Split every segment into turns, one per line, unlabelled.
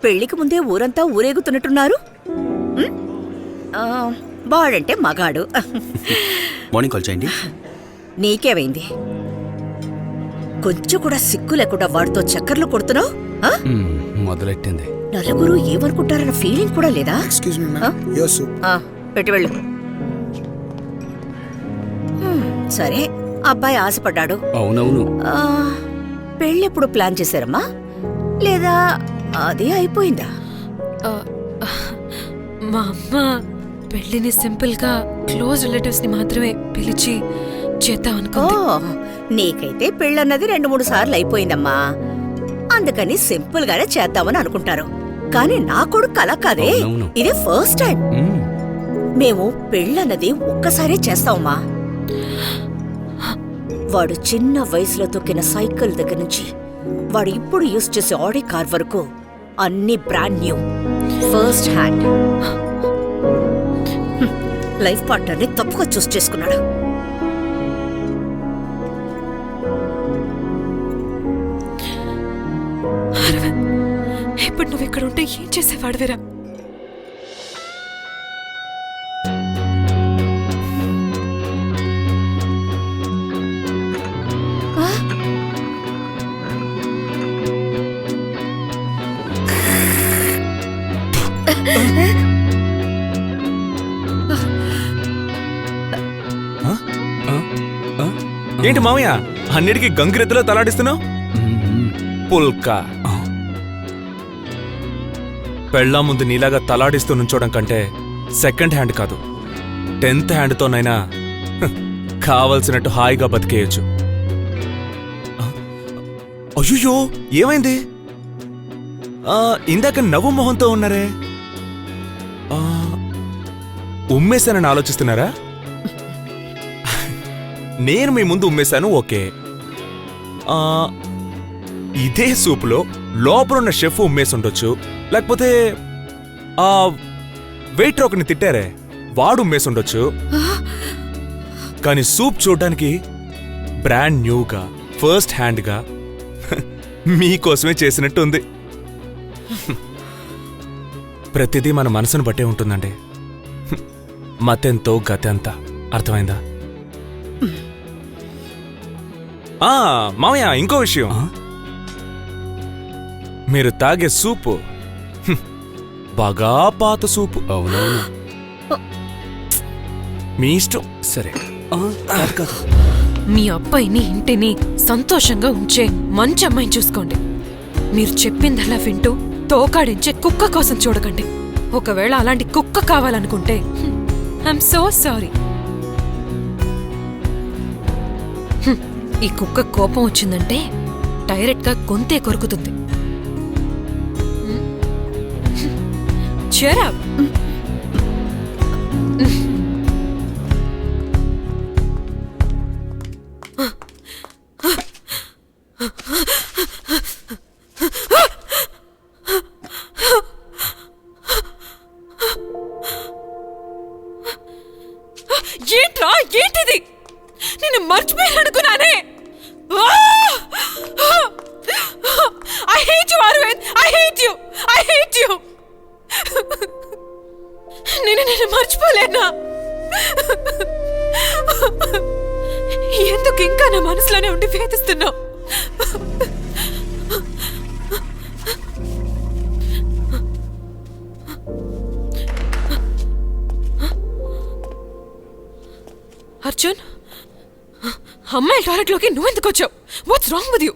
పెళ్లికి ముందే ఊరంతా ఊరేగుతున్నట్టున్నారు. వాడంటే మగాడు.
మార్నింగ్ కాల్ చేయండి.
నీకేమైంది? కొంచెం కూడా సిగ్గు లేకుండా వాడితో చక్కర్లు కొడుతున్నావు.
మొదలెట్టింది.
నలుగురు ఏమనుకుంటారన్న ఫీలింగ్ కూడా లేదా? పెట్టి వెళ్ళు. సరే, అబ్బాయి ఆశపడ్డాడు.
అవునవును.
పెళ్ళెప్పుడు ప్లాన్ చేశారమ్మా? లేదా అదే అయిపోయిందా?
మా అమ్మ పెళ్లిని సింపుల్ గా క్లోజ్ రిలేటివ్స్ ని మాత్రమే పిలిచి చేద్దాం అనుకుంది.
నీకైతే పెళ్ళన్నది 2-3 సార్లు అయిపోయిందమ్మా. అందుకని సింపుల్ గానే చేద్దామని అనుకుంటారు. కానీ నా కొడుకు అలా కాదే, ఇదే ఫస్ట్ టైం. మేము పెళ్ళన్నది ఒక్కసారే చేస్తామమ్మా. వాడు చిన్న వయసులో తొక్కిన సైకిల్ దగ్గర నుంచి వాడు ఇప్పుడు యూజ్ చేసే ఆడి కార్ వరకు అన్ని brand new, first hand. Life పార్ట్నర్ని తప్పుగా చూస్ చేసుకున్నాడు.
ఇప్పుడు నువ్వు ఇక్కడ ఉంటే ఏం చేసేవాడివిరా?
ఏంటి మామయ్య అన్నిటికీ గంగిరెద్దులో తలాడిస్తున్నావు? పుల్కా పెళ్ళా ముందు నీలాగా తలాడిస్తూ నుంచోడం కంటే సెకండ్ హ్యాండ్ కాదు 10th హ్యాండ్తోనైనా కావలసినట్టు హాయిగా బతికేయచ్చు. అయ్యో, ఏమైంది? ఇందాక నవ్వు మొహంతో ఉన్నారే, ఉమ్మేశానని ఆలోచిస్తున్నారా? నేను మీ ముందు ఉమ్మేశాను, ఓకే. ఇదే సూపులో లోపలున్న షెఫ్ ఉమ్మేసి ఉండొచ్చు, లేకపోతే వెయిటర్ ఒకరిని తిట్టారే వాడు ఉమ్మేసి ఉండొచ్చు. కానీ సూప్ చూడడానికి బ్రాండ్ న్యూగా, ఫస్ట్ హ్యాండ్గా మీకోసమే చేసినట్టు ఉంది. ప్రతిదీ మన మనసును బట్టే ఉంటుందండి. మతెంతో గతెంత, అర్థమైందా? మామయ్య, ఇంకో విషయం, మీరు తాగే సూపు బాగా పాత సూపు.
అవునవును.
మీ ఇష్టం.
సరే,
మీ అబ్బాయిని ఇంటిని సంతోషంగా ఉంచే మంచి అమ్మాయిని చూసుకోండి. మీరు చెప్పిందలా వింటూ తోకాడించే కుక్క కోసం చూడకండి. ఒకవేళ అలాంటి కుక్క కావాలనుకుంటే ఐఎమ్ సో సారీ. ఈ కుక్క కోపం వచ్చిందంటే డైరెక్ట్ గా గొంతే కొరుకుతుంది. Shut up. ఏంట్రా, ఏంటిది? నేను మర్చిపోయానుకున్నానే. I hate you, Arvind. I hate you. I hate you. నేను మర్చిపోలేనా? ఎందుకు ఇంకా నా మనసులోనే ఉండి వేధిస్తున్నావు? అర్జున్, అమ్మాయి టాయిలెట్లోకి నువ్వెందుకు వచ్చావు? What's wrong with you?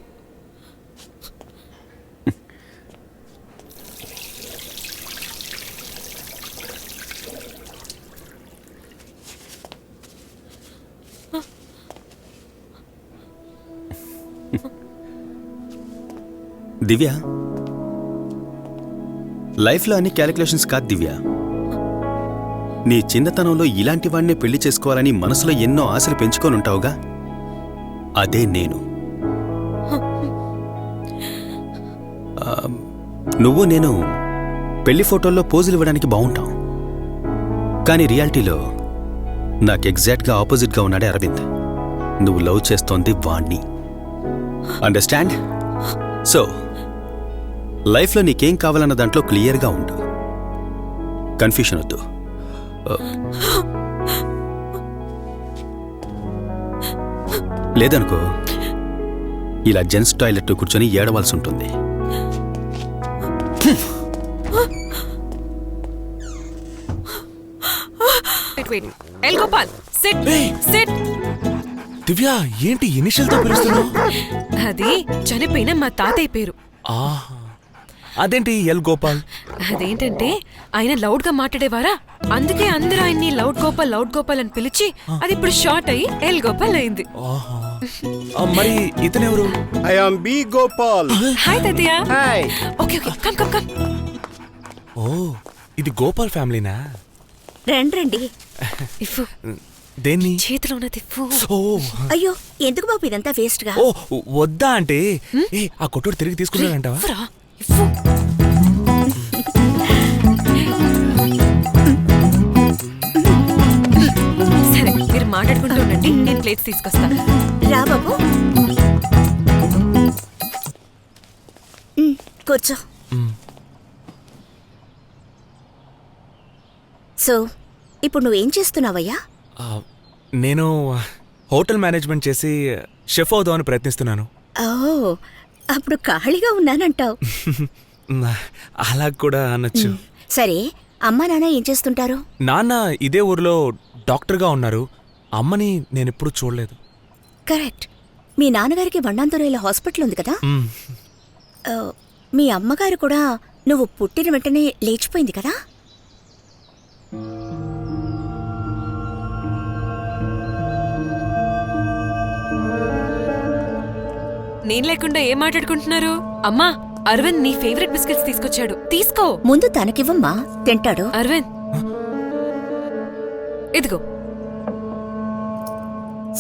Divya, లైఫ్లో అన్ని క్యాలిక్యులేషన్స్ కాదు దివ్య. నీ చిన్నతనంలో ఇలాంటి వాడినే పెళ్లి చేసుకోవాలని మనసులో ఎన్నో ఆశలు పెంచుకొని ఉంటావుగా, అదే నేను. నువ్వు నేను పెళ్లి ఫోటోల్లో పోజులు ఇవ్వడానికి బాగుంటాం, కానీ రియాలిటీలో నాకు ఎగ్జాక్ట్గా ఆపోజిట్గా ఉన్నాడే అరవింద్. నువ్వు లవ్ చేస్తోంది వాణ్ణి. అండర్స్టాండ్? సో లైఫ్లో నీకేం కావాలన్న దాంట్లో క్లియర్గా ఉండు. కన్ఫ్యూషన్ వద్దు. లేదనుకో ఇలా జెంట్స్ టాయిలెట్ కూర్చొని ఏడవలసి ఉంటుంది.
L Gopal sit sit.
Divya ఏంటి ఇనిషియల్ తో పిలుస్తున్నావు?
అది చనిపోయిన మా తాతయ్య పేరు.
ఆహా, అదేంటి ఎల్ గోపాల్?
అదేంటంటే ఆయన లౌడ్ గా మాట్లాడేవారా, అందుకే అందరూ ఆయన్ని లౌడ్ గోపాల్ అని పిలిచి అది ఇప్పుడు షార్ట్ అయ్యి ఎల్ గోపాల్ అయింది.
ఆహా. మరి ఇతనెవరు?
I am B. Gopal.
Hi తాతయ్య.
Hi.
Okay okay come come come.
ఓ, ఇది గోపాల్ ఫ్యామిలీనా?
రండి.
ఇఫ్ఫు
దేన్ని?
చేతిలో ఉన్నది ఇఫ్ఫు.
ఓ
అయ్యో ఎందుకు బాబు ఇదంతా వేస్ట్ గా?
ఓ, వద్దా అంటే ఏ ఆ కొట్టుడు తిరిగి తీసుకున్నాడంటావా?
ఇఫ్ఫురా, ఇఫ్ఫు. సరే మీరు మాట్లాడుకుంటూ ఉండండి, నేను ప్లేట్స్ తీసుకొస్తాను.
రా బాబు. కూర్చో. సో ఇప్పుడు నువ్వేం చేస్తున్నావయ్యా?
నేను హోటల్ మేనేజ్మెంట్ చేసి షెఫ్ అవుదామని ప్రయత్నిస్తున్నాను.
ఓ, అప్పుడు ఖాళీగా ఉన్నానంటావు.
అలా కూడా అనొచ్చు.
సరే, అమ్మా నాన్న ఏం చేస్తుంటారు?
నాన్న ఇదే ఊర్లో డాక్టర్గా ఉన్నారు. అమ్మని నేనెప్పుడు చూడలేదు.
కరెక్ట్. మీ నాన్నగారికి వన్నాంతరేల హాస్పిటల్ ఉంది కదా?
మ్,
ఓ, మీ అమ్మగారు కూడా నువ్వు పుట్టిన వెంటనే లేచిపోయింది కదా?
నేను లేకుండా ఏం మాట్లాడుకుంటున్నారు? అమ్మా, అరవింద్ నీ ఫేవరెట్ బిస్కెట్స్ తీసుకొచ్చాడు, తీసుకో.
ముందు తనకివ్వమ్మా, తింటాడు.
అరవింద్ ఇదిగో.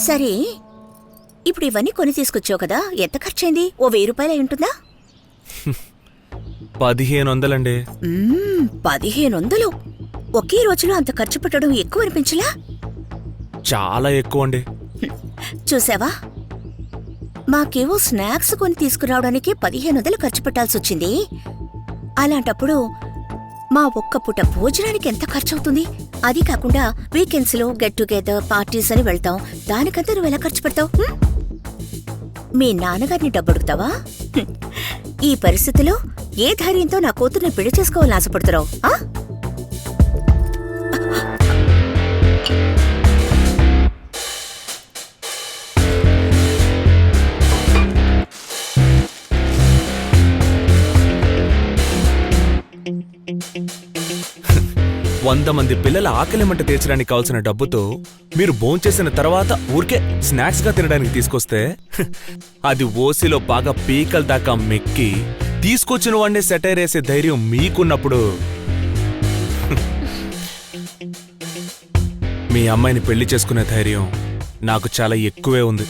సరే, ఇప్పుడు ఇవన్నీ కొని తీసుకొచ్చావు కదా, ఎంత ఖర్చయింది? ఓ 1000 రూపాయలు అయి ఉంటుందా?
1500
1500. ఒకే రోజులో అంత ఖర్చు పెట్టడం ఎక్కువ అనిపించలా?
చాలా ఎక్కువ అండి.
చూసావా, మాకేవో స్నాక్స్ కొని తీసుకురావడానికి 1500 ఖర్చు పెట్టాల్సి వచ్చింది. అలాంటప్పుడు మా ఒక్క పూట భోజనానికి ఎంత ఖర్చు అవుతుంది? అది కాకుండా వీకెండ్స్ లో గెట్ టుగెదర్ పార్టీస్ అని వెళ్తాం, దానికంతా నువ్వు ఎలా ఖర్చు పెడతావు? మీ నాన్నగారిని డబ్బడుగుతావా? ఈ పరిస్థితిలో ఏ ధైర్యంతో నా కూతుర్ని పెళ్లి చేసుకోవాలని ఆశపడుతున్నావు? ఆ?
100 మంది పిల్లల ఆకలి మంట తీర్చడానికి కావాల్సిన డబ్బుతో మీరు భోంచేసిన తర్వాత ఊరికే స్నాక్స్ గా తినడానికి తీసుకొస్తే అది ఓసిలో బాగా పీకల దాకా మెక్కి తీసుకొచ్చిన వాడిని సెటైర్ వేసే ధైర్యం మీకున్నప్పుడు మీ అమ్మాయిని పెళ్లి చేసుకునే ధైర్యం నాకు చాలా ఎక్కువే ఉంది.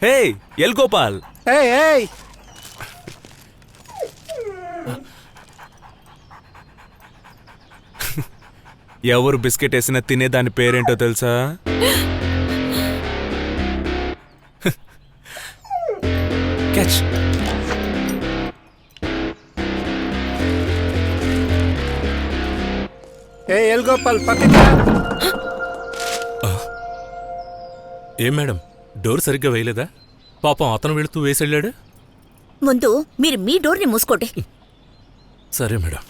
హే ఎల్ గోపాల్.
Hey, hey!
ఎవరు బిస్కెట్ వేసినా తినేదాని పేరేంటో తెలుసా? క్యాచ్.
Hey, El Gopal, పక్కకి.
ఏం మేడం, డోర్ సరిగ్గా వేయలేదా? పాపం అతను వెళుతూ వేసెళ్ళాడు.
ముందు మీరు మీ డోర్ని మూసుకోండి.
సరే మేడం.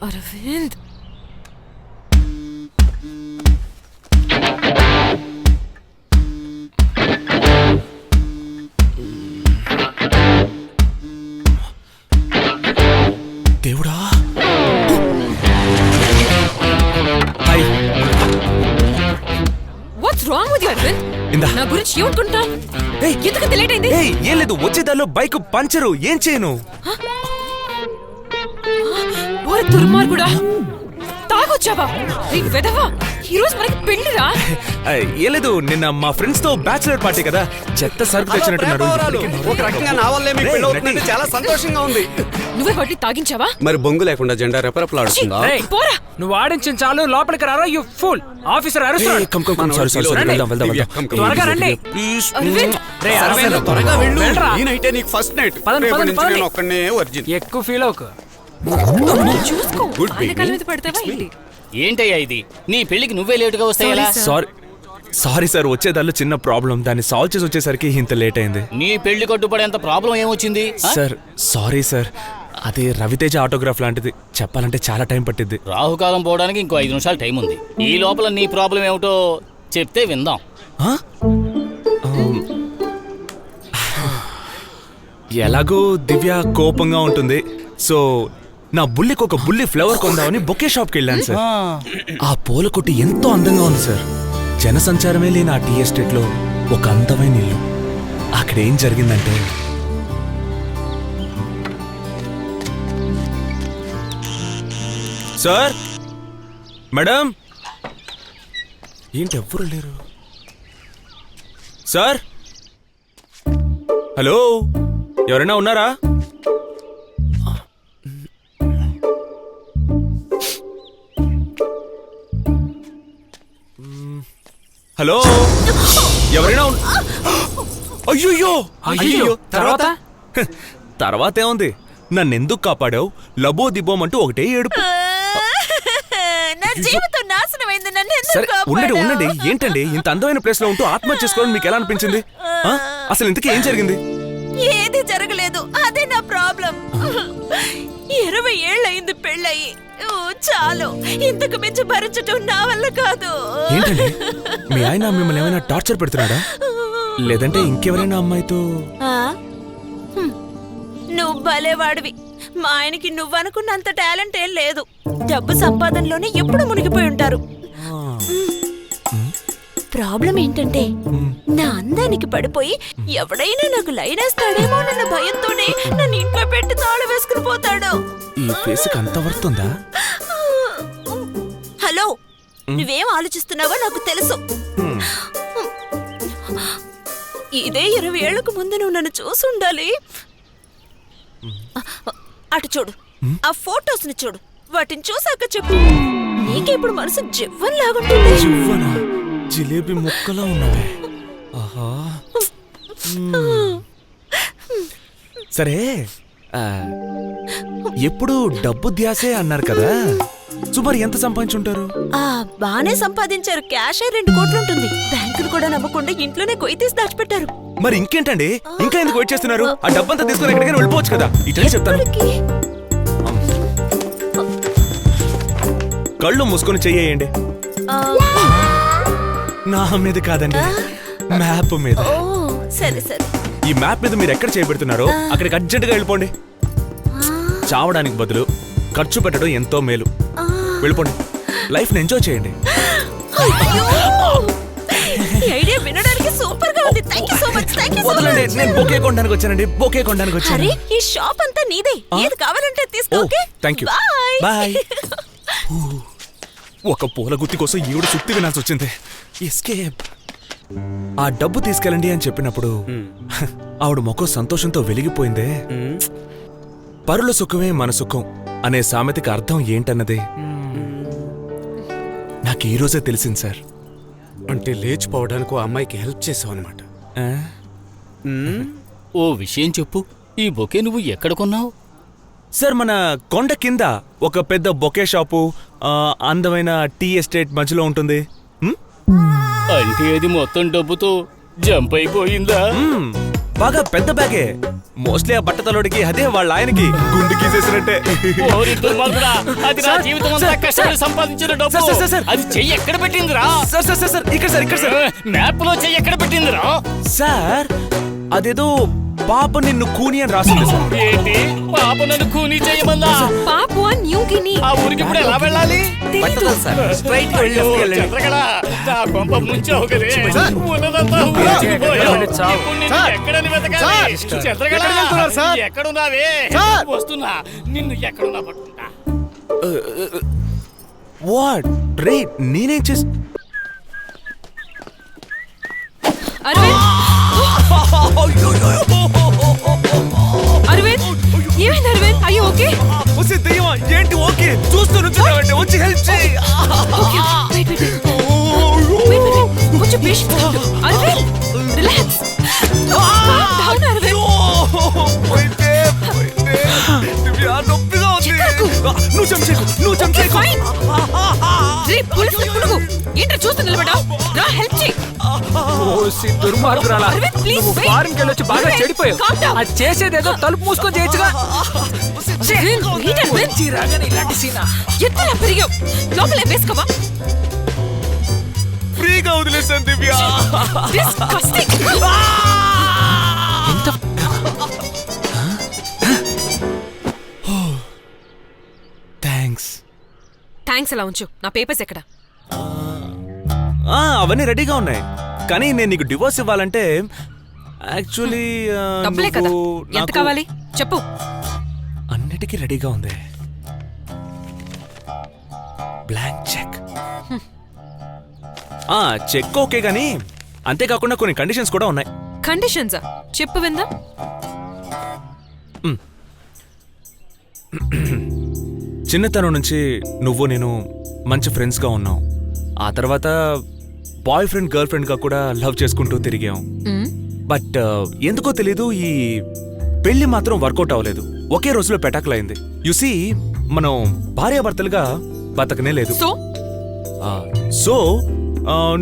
అరవింద్,
దేవుడా. Hi.
What's wrong with you Arvind?
ఇందా.
నా గురించి ఏమనుకుంటా?
ఏయ్,
ఎందుకు లేట్ అయింది?
ఏయ్, ఏం లేదు, వచ్చేదారిలో బైక్ పంచరు, ఏం చేయను?
ఓరే దుర్మార్గుడా, తాగొచ్చావా? ఈ వెధవా ఈ రోజు మనకి పెళ్లిరా.
ఏం లేదు, నిన్న మా ఫ్రెండ్స్ తో బ్యాచిలర్ పార్టీ కదా, చెత్త సరుకు తెచ్చినట్టున్నారు.
ఒక రకంగా నా వల్లే మీకు పెళ్లి అవుతుందంటే చాలా సంతోషంగా ఉంది.
నువ్వే వాటిని తాగించావా?
మరి బొంగు లేకుండా జెండా రెపరెపలాడుతుందా?
పోరా.
నువ్వు ఆడించిన చాలు, లోపలికి రారా. యు ఫుల్ ఆఫీసర్ అరుస్తున్నాడు. త్వరగా రండి. రేయ్, అరవింద్,
త్వరగా వెళ్ళు.
వెళ్ళరా.
ఈ నైటే నీకు ఫస్ట్ నైట్.
పదండి,
రేపటి
పదండి,
నుంచి
పదండి.
నేను ఒక్కనే వర్జిన్.
ఎక్కువ ఫీల్ అవుకు.
చూసుకో,
Good
ఆయన
baby.
కాళ్ళ మీద పడతావా ఏంటి?
ఏంటయ్యా ఇది? నీ పెళ్లికి నువ్వే లేటుగా వస్తాయలా?
సారీ సార్, వచ్చేదాళ్ళు చిన్న ప్రాబ్లం, దాన్ని సాల్వ్ చేసి వచ్చేసరికి ఇంత లేట్ అయింది.
నీ పెళ్లి కట్టుబడేంత ప్రాబ్లం ఏమొచ్చింది?
సార్ సారీ సార్, అదే రవితేజ ఆటోగ్రాఫ్ లాంటిది, చెప్పాలంటే చాలా టైం పట్టిద్ది.
రాహుకాలం పోవడానికి ఇంకో 5 నిమిషాలు టైం ఉంది. ఈ లోపల నీ ప్రాబ్లం ఏమిటో చెప్తే విందాం.
ఆ? ఎలాగో దివ్య కోపంగా ఉంటుంది, సో నా బుల్లికి ఒక బుల్లి ఫ్లవర్ కొందామని బొకే షాప్కి వెళ్ళాను సార్. ఆ పూల కొట్టు ఎంతో అందంగా ఉంది సార్. జనసంచారమే లేని ఆ టీ ఎస్టేట్ లో ఒక అందమైన ఇల్లు. అక్కడ ఏం జరిగిందంటే, సార్ మేడం, ఏంటి ఎవ్వరు లేరు? సార్, హలో, ఎవరైనా ఉన్నారా? హలో, ఎవరైనా అయ్యో
అయ్యో, తర్వాత
తర్వాత ఏముంది, నన్నెందుకు కాపాడావు లబో దిబోమంటూ ఒకటే ఏడుపు.
నా జీవితం నాశనమైంది. నన్ను ఎందుకు
సరే ఉండండి
కాపాడావు?
ఉండండి, ఏంటండి ఇంత అందమైన ప్లేస్ లో ఉంటూ ఆత్మహత్య చేసుకోవడం మీకు ఎలా అనిపించింది? ఆ? అసలు ఇంతకీ ఏం జరిగింది?
ఏది జరగలేదు, అదే నా ప్రాబ్లం. 20 ఏళ్ళయింది పెళ్ళయి. ఓ, చాలు, ఇంతకు మించి భరించటం నా వల్ల కాదు.
ఏంటండి, మీ ఆయన మిమ్మల్ని ఏమైనా టార్చర్ పెడుతున్నాడా, లేదంటే ఇంకెవరైనా అమ్మాయితో?
ఆ? హ్మ్. నువ్వు భలేవాడివి. మా ఆయనకి నువ్వనుకున్నంత టాలెంట్ ఏం లేదు. డబ్బు సంపాదనలోనే ఎప్పుడు మునిగిపోయి ఉంటారు. ప్రాబ్లం ఏంటంటే, నా అందానికి పడిపోయి ఎవడైనా నాకు లైన్ వేస్తాడేమోనన్న భయంతోనే నన్ను ఇంట్లో పెట్టి తాళం వేసుకుని పోతాడు.
ఈ ఫేస్కి అంత వర్తుందా?
హలో, నువ్వేం ఆలోచిస్తున్నావో నాకు తెలుసు. ఇదే 20 ఏళ్లకు ముందు నువ్వు నన్ను చూసి ఉండాలి. అటు చూడు, ఆ ఫోటోస్ ని చూడు, వాటిని చూసాక చెప్పు. నీకే ఇప్పుడు మనసు జివ్వన్ లాగుంటుంది.
జివ్వనా? జిలేబీ ముక్కలా ఉన్నావే. ఆహా. సరే, ఎప్పుడు డబ్బు ధ్యాసే అన్నారు కదా, సుమారు ఎంత సంపాదించుంటారు?
బానే సంపాదించారు. క్యాష్ 2 కోట్లు ఉంటుంది. బ్యాంకులు కూడా నమ్మకుండా ఇంట్లోనే కొయ్యి తీసి దాచిపెట్టారు.
మరి ఇంకేంటండి, ఇంకా ఎందుకు వెయిట్ చేస్తున్నారు? ఆ డబ్బంతా తీసుకుని ఎక్కడికైనా వెళ్ళిపోవచ్చు కదా. ఇటని చెప్తాను,
ఎక్కడికి?
కళ్ళు మూసుకొని చెయ్యేయండి.
ఆ,
నా మీద కాదండి, మ్యాప్ మీద.
ఓ, సరే సరే.
ఈ మ్యాప్ మీద మీరు ఎక్కడ చేయబెడుతున్నారో అక్కడికి అర్జెంటుగా వెళ్ళిపోండి. చావడానికి బదులు ఖర్చు పెట్టడం ఎంతో మేలు. వెళ్ళిపోండి, లైఫ్ ని ఎంజాయ్ చేయండి.
అయ్యో! ఈ ఐడియా వినడానికి సూపర్ గా ఉంది. Thank you so much. Thank you so
వదలండి,
మచ్.
నేను బొకే కొనడానికి వచ్చానండి, బొకే కొనడానికి వచ్చాను.
అరే, ఈ షాప్ అంతా నీదే. ఏది కావాలంటే తీసుకో. Okay,
thank you,
bye.
Bye. ఒక పూల గుత్తి కోసం ఈవిడ సుత్తి వినాల్సి వచ్చింది. ఎస్కేప్. ఆ డబ్బు తీసుకెళ్ళండి అని చెప్పినప్పుడు ఆవిడ ముఖం సంతోషంతో వెలిగిపోయిందే. పరుల సుఖమే మన సుఖం అనే సామెతకి అర్థం ఏంటన్నది నాకు ఈ రోజే తెలిసింది సార్.
అంటే లేచిపోవడానికి ఆ అమ్మాయికి హెల్ప్ చేసావు అనమాట.
ఆ?
ఓ విషయం చెప్పు, ఈ బొకే నువ్వు ఎక్కడ కొన్నావు?
సార్, మన కొండ కింద ఒక పెద్ద బొకే షాపు, అందమైన టీ ఎస్టేట్ మధ్యలో ఉంటుంది.
అంటే అది మొత్తం డబ్బుతో జంప్ అయిపోయిందా?
బాగా పెద్ద బ్యాగే. మోస్ట్లీ ఆ బట్టతలోడికి అదే వాళ్ళ ఆయనకి గుండు గీసేసినట్టే.
ఓరి దుర్మార్గుడా, అది నా జీవితం అంతా కష్టపడి సంపాదించిన డబ్బు. అది చెయ్యి ఎక్కడ పెట్టిందిరా?
సార్ సార్ సార్ సార్, ఇక్కడ సార్, ఇక్కడ సార్.
మ్యాప్ లో చెయ్యి ఎక్కడ పెట్టిందిరా?
సార్, అదేదో పాప నిన్ను కూని అని రాసింది సార్.
ఏంటి, పాప నన్ను కూనీ చేయమందా?
Papua new గిని.
ఆ ఊరికి ఇప్పుడు ఎలా వెళ్ళాలి?
స్ట్రైట్
అయ్యో, చంద్రకళ, నా కొంప ముంచావు కదే. ఉన్నదంతా ఊడ్చుకుపోయావు. ఇప్పుడు నిన్ను ఎక్కడని వెతకాలి? చంద్రకళ, ఎక్కడున్నావే? వస్తున్నా, నిన్ను ఎక్కడున్నా పట్టుకుంటా.
వాట్ రే నేనేం చేసి
అరవింద్ అరవింద్ ఏమైంది అరవింద్? అయ్యో ఓకే?
వస్తే దయ్యమా ఏంటి? ఓకే చూస్తూ నుంచున్నావంటే వచ్చి హెల్ప్ చేయి.
కొంచెం పేషెన్స్ అరవింద్, రిలాక్స్. అరవింద్
నొప్పిగా ఉంది. నువ్వు చంపేకు.
ఏంటో చూస్తూ నిలబడా, రా హెల్ప్ చేయి.
దుర్మార్గురాలా,
అరవింద్, please
నువ్వు
wait.
ఫారెన్కి వెళ్ళొచ్చి బాగా చెడిపోయావు.
Calm down.
అది చేసేదేదో తలుపు మూసుకొని చేయొచ్చుగా. రాగానే ఇలాంటి సీనా?
ఎత్తలా పెరిగావు, లోపలే వేసుకోవా?
ఫ్రీగా వదిలేసాను దివ్య.
Disgusting.
ఎంత థ్యాంక్స్
అలా ఉంచు. నా పేపర్స్ ఎక్కడ?
అవన్నీ రెడీగా ఉన్నాయి, కానీ నేను నీకు డివోర్స్ ఇవ్వాలంటే యాక్చువల్లీ
డబ్బులే కదా, ఎంత కావాలి చెప్పు.
అన్నిటికీ రెడీగా ఉంది. Blank cheque. చెక్ ఓకే, కానీ అంతేకాకుండా కొన్ని కండిషన్స్ కూడా ఉన్నాయి.
కండిషన్సా? చెప్పు విందా.
చిన్నతనం నుంచి నువ్వు నేను మంచి ఫ్రెండ్స్గా ఉన్నావు. ఆ తర్వాత బాయ్ ఫ్రెండ్ గర్ల్ ఫ్రెండ్గా కూడా లవ్ చేసుకుంటూ తిరిగాం. బట్ ఎందుకో తెలీదు, ఈ పెళ్లి మాత్రం వర్కౌట్ అవ్వలేదు. ఒకే రోజులో పెటాకులైంది. యుసీ మనం భార్యాభర్తలుగా బతకనే లేదు. సో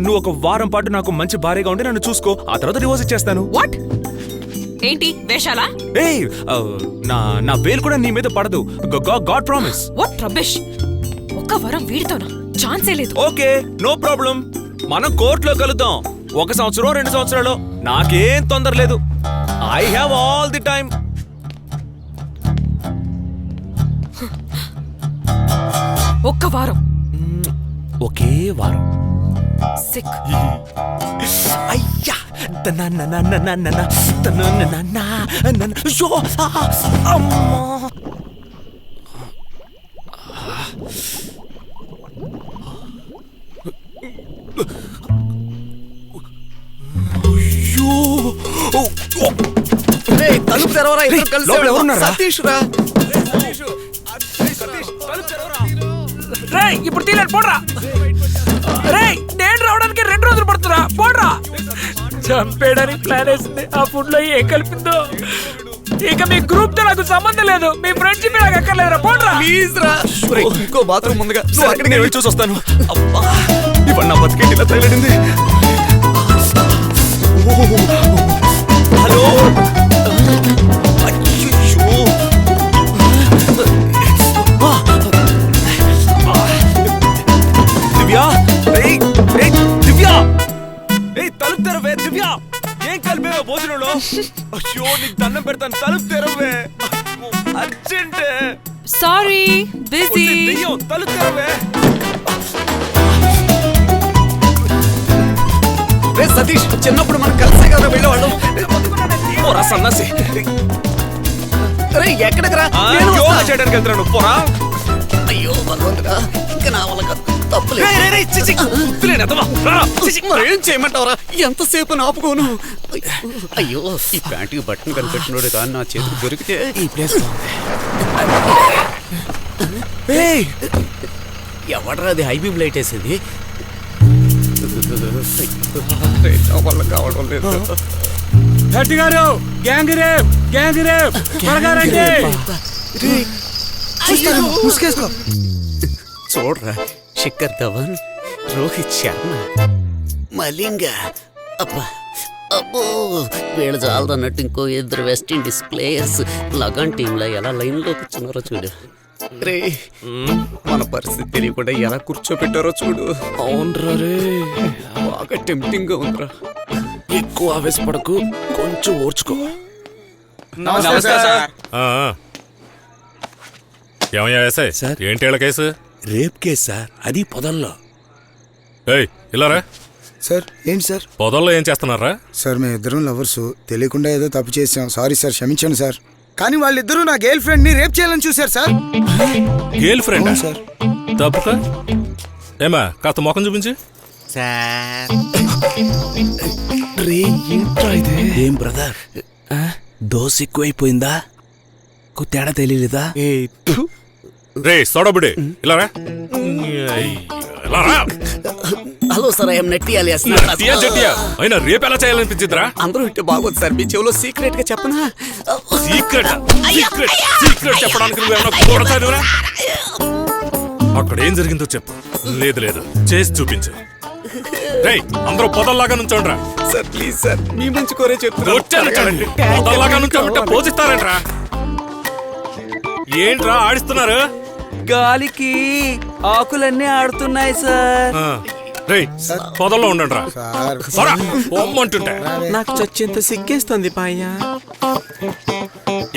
నువ్వు ఒక వారం పాటు నాకు మంచి భార్యగా ఉండి నన్ను చూసుకో, ఆ తర్వాత డివోర్స్ ఇచ్చేస్తాను.
వాట్? ఏంటి వేషాలా?
ఏయ్, నా వేలు కూడా నీ మీద పడదు. God promise.
What rubbish. ఒక్క వారం వీడితోనా? ఛాన్సే లేదు.
Okay, no problem. మనం కోర్టులో కలుద్దాం. 1 సంవత్సరం 2 సంవత్సరాలు నాకేం తొందర లేదు. I have all the time.
ఒక్క వారం?
ఒకే వారం.
సిక్.
అయ్యా
తలుపు తెరవరా, ఇద్దరు కలిసి
లోపల ఎవరున్నారా?
సతీష్ రా.
రేయ్, ఇప్పుడు తీలేరు పోడ్రా. రేయ్, నేను రావడానికి 2 రోజులు పడుతురా, పోడ్రా. చంపేయడానికి ప్లాన్ వేసింది. ఆ ఫుడ్ లో ఏం కలిపిందో. ఇక మీ గ్రూప్ తో నాకు సంబంధం లేదు, మీ ఫ్రెండ్షిప్ నాకు అక్కర్లేదురా, పోడ్రా.
ప్లీజ్ రా. ఇంకో బాత్రూమ్ ముందుగా
సరే, అక్కడికి నేను వెళ్ళి చూసి వస్తాను. అబ్బా, ఇవాళ నా బతికేంటి ఇలా తగిలింది. హలో. దివ్యా, దివ్యా, తలుపు తెరవే. దివ్యా, ఏం కలిపేవా భోజనంలో? అయ్యో, నీకు దండం పెడతాను, తలుపు తెరవే. అర్జెంట్.
Sorry, busy.
తలుపు తెరవే.
రే సతీష్, చిన్నప్పుడు మనం కలిసే కదా వెళ్ళేవాళ్ళం.
పోరా సన్నాసి.
రే ఎక్కడికి రా?
యోగా చేయడానికి వెళ్తున్నాను. పోరా.
అయ్యో భగవంతుడా, ఇంకా నా వల్ల కాదు. తప్పులేదు. మరేం చేయమంటావరా? ఎంతసేపు ఆపుకోను. అయ్యో, ఈ ప్యాంటుకి బట్టన్ కనిపెట్టినోడు కానీ నా చేతికి దొరికితే ఈ ప్లేస్ ఎవడరా అది హైబీమ్ లైట్ వేసేది? వల్ల కావడం లేదు.
గారు, గ్యాంగ్ రేప్, గ్యాంగ్ రేప్, త్వరగా రండి.
చూడరా, శిఖర్ ధవన్, రోహిత్ శర్మ, మలింగ. అబ్బా అబ్బో, వీళ్ళు చాలదన్నట్టు ఇంకో 2 వెస్టిండీస్ ప్లేయర్స్ లగాన్ టీంలో ఎలా లైన్లో కూర్చున్నారో చూడు. రే, మన పరిస్థితి తెలియకుండా ఎలా కూర్చోబెట్టారో చూడు.
అవునరా రే,
బాగా టెంప్టింగ్ గా ఉందిరా.
ఎక్కువ ఆవేశపడకు, కొంచెం ఓర్చుకో.
ఏమయ్యా వేసాయి సార్? ఏంటి వీళ్ళ కేసు?
రేప్ కేసు సార్, అది పొదల్లో.
ఏయ్, ఇలారా.
సార్ ఏంటి సార్?
పొదల్లో ఏం చేస్తున్నారా?
సార్ మేము ఇద్దరం లవర్స్, తెలియకుండా ఏదో తప్పు చేసాం. సారీ సార్, క్షమించండి సార్. కానీ వాళ్ళిద్దరూ నా గర్ల్ ఫ్రెండ్ ని రేప్ చేయాలని చూశారు సార్.
Girl friend
sir?
తప్పుక ఏమా కాస్త ముఖం చూపించి.
సార్
రే ఏంట్రా ఇది? ఏం బ్రదర్ దోశ ఎక్కువైపోయిందా? తేడా తెలియలేదా?
రే సోడబుడే ఇలా రా. ఇలా రా.
Hello sir I am Natti alias
టియా జట్టియా అయినా రేపు ఎలా చేయాలనిపించిద్రా?
అందరూ ఇంటే బాగోదు సార్, మీ చెవులో సీక్రెట్ గా చెప్పనా?
సీక్రెట్ సీక్రెట్ సీక్రెట్ చెప్పడానికి నువ్వేమన్నా కొడతానురా? అక్కడ ఏం జరిగిందో చెప్పు. లేదు లేదు చేసి చూపించు. రేయ్ అందరూ పొదల్లాగా నుంచోండ్రా.
సార్ ప్లీజ్ సార్, మీ మంచి కోరే
వచ్చాను పొదల్లాగా నుంచోంటే పోజిస్తారంట్రా. ఏంట్రా ఆడిస్తున్నారు?
గాలికి ఆకులన్నీ ఆడుతున్నాయి సార్.
రేయ్ పొదల్లో ఉండండిరా.
సార్
పొమ్మంటుంటే
నాకు చచ్చేంత సిగ్గేస్తుంది పాయ్యా.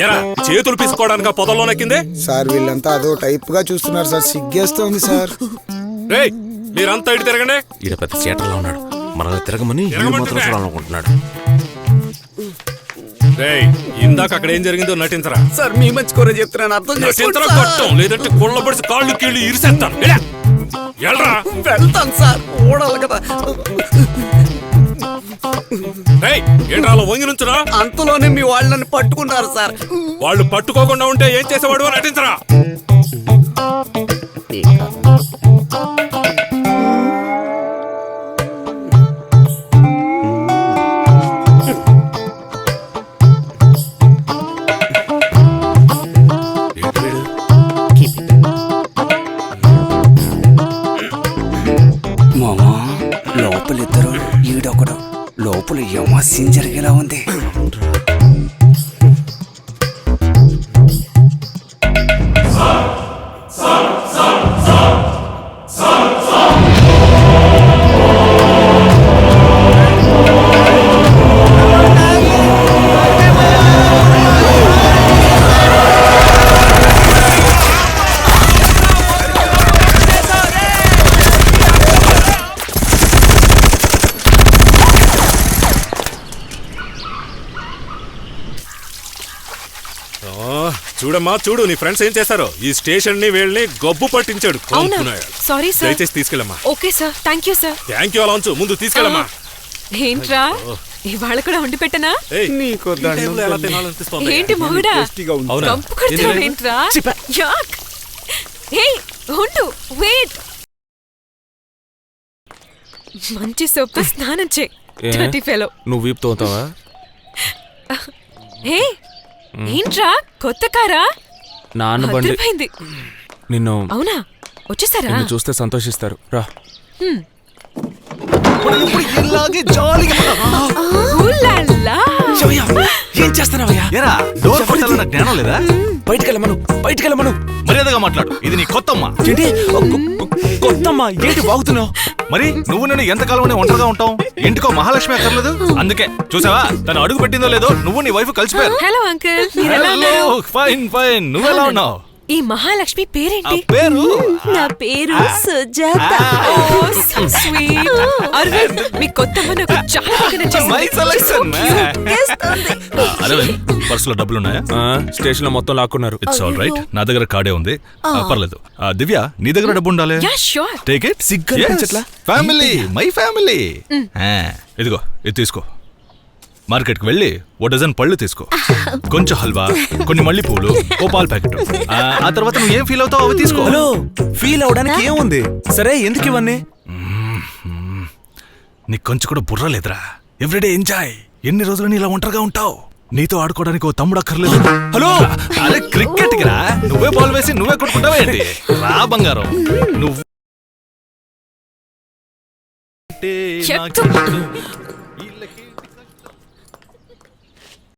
ఎరా చేతులు పీసుకోవడానికి పొదల్లో నెక్కింది?
సార్ వీళ్ళంతా అదో టైప్ గా చూస్తున్నారు సార్, సిగ్గేస్తోంది సార్.
రేయ్ మీరంతా ఇటు తిరగండి.
ఈడ పెద్ద థియేటర్లో ఉన్నాడు, మనల్ని తిరగమని
తిరగమంటుంటే.
చూడాలనుకుంటున్నాడు.
రేయ్ ఇందాక అక్కడ ఏం జరిగిందో నటించరా.
సార్ మీ మంచి కోరే చెప్తున్నాను, అర్థం
నటించరా
చేసుకోండి
కొట్టం, లేదంటే కుళ్ళ పడిసి కాళ్ళు కీళ్ళు ఇరిసేస్తాను. ఎల్రా
వెళ్తాను సార్, ఓడాలి కదా.
రేయ్ ఏంట్రా అలా వంగి నుంచురా?
అంతలోనే మీ వాళ్ళని పట్టుకున్నారు సార్.
వాళ్ళు పట్టుకోకుండా ఉంటే ఏం చేసేవాడు అని నటించరా.
మామా లోపలిద్దరు ఈడొకడు, లోపల యమా సీన్ జరిగేలా ఉంది.
చూడమ్మా చూడు నీ ఫ్రెండ్స్ ఏం చేశారో. ఈ స్టేషన్ ని వీళ్ళని గబ్బు పట్టించాడు.
Sorry sir.
దయచేసి తీసుకెళ్ళమ్మా.
Okay sir, thank you sir.
Thank you అలా ఉంచు, ముందు తీసుకెళ్ళమ్మా.
ఏంట్రా ఇవాళ కూడా వండి పెట్టనా?
ఏయ్, ఈ టైంలో ఎలా తినాలనిపిస్తోంది?
ఏంటి మొగుడా
అవునా?
కంపు కొడతావేంట్రా? యాక్. హే ఉండు, వెయిట్. మంచి సోప్తో స్నానం చేయి. Dirty fellow.
నువ్వు వీపు తోతావా?
హే ఏంట్రా కొత్త కారా?
నాన్న బండి.
అదిరిపోయింది.
నిన్ను
అవునా వచ్చేసారా?
నిన్ను చూస్తే సంతోషిస్తారు. రా.
ఊలాలా.
ఏం చేస్తున్నావయ్యా?
ఏరా డోర్ కొట్టాలన్న జ్ఞానం లేదా?
బయటికెళ్ళమను.
మర్యాదగా మాట్లాడు, ఇది నీ కొత్తమ్మ.
ఏంటి కొత్తమ్మా? ఏంటి బాగుతున్నావు?
మరి నువ్వు నేను ఎంతకాలం ఒంటరిగా ఉంటావు? ఇంటికో మహాలక్ష్మి అక్కర్లేదు. అందుకే చూసావా తను అడుగు పెట్టిందో లేదో నువ్వు నీ వైఫ్ కలిసిపోయారు.
హలో అంకుల్, మీరెలా ఉన్నారు?
ఫైన్ ఫైన్, నువ్వెలా ఉన్నావు?
ఈ మహాలక్ష్మి పేరేంటి?
పేరు
నా పేరు Sujatha.
Oh, so sweet. Arvind, మీ కొత్తమ్మ నాకు చాలా బాగా నచ్చింది.
My selection.
వేస్తోంది.
పర్సులో డబ్బులున్నాయా?
స్టేషన్ లో మొత్తం లాక్కున్నారు.
ఇట్స్ ఆల్ రైట్, నా దగ్గర కార్డే ఉంది. పర్లేదు. దివ్య నీ దగ్గర డబ్బు ఉండాలి.
Yeah, sure.
Take it. సిగ్గు ఫ్యామిలీ, మై ఫ్యామిలీ. ఇదిగో ఇది తీసుకో. మార్కెట్కి వెళ్ళి ఓ డజన్ పళ్ళు తీసుకో, కొంచెం హల్వా, కొన్ని మళ్ళీ పూలు, ఓ పాలు ప్యాకెట్. ఆ తర్వాత నువ్వు ఏం ఫీల్ అవుతావు అవి తీసుకో.
హలో, ఫీల్ అవడానికి ఏముంది? సరే ఎందుకు ఇవన్నీ?
నీకు కొంచెం కూడా బుర్ర లేదురా. Everyday enjoy. ఎన్ని రోజులని ఇలా ఒంటరిగా ఉంటావు? నీతో ఆడుకోవడానికి ఓ తమ్ముడు అక్కర్లేదు.
హలో,
అరే క్రికెట్ కి రా. నువ్వే బాల్ వేసి నువ్వే కొట్టుకుంటావా ఏంటి? రా బంగారం. నువ్వు
చెప్తూ.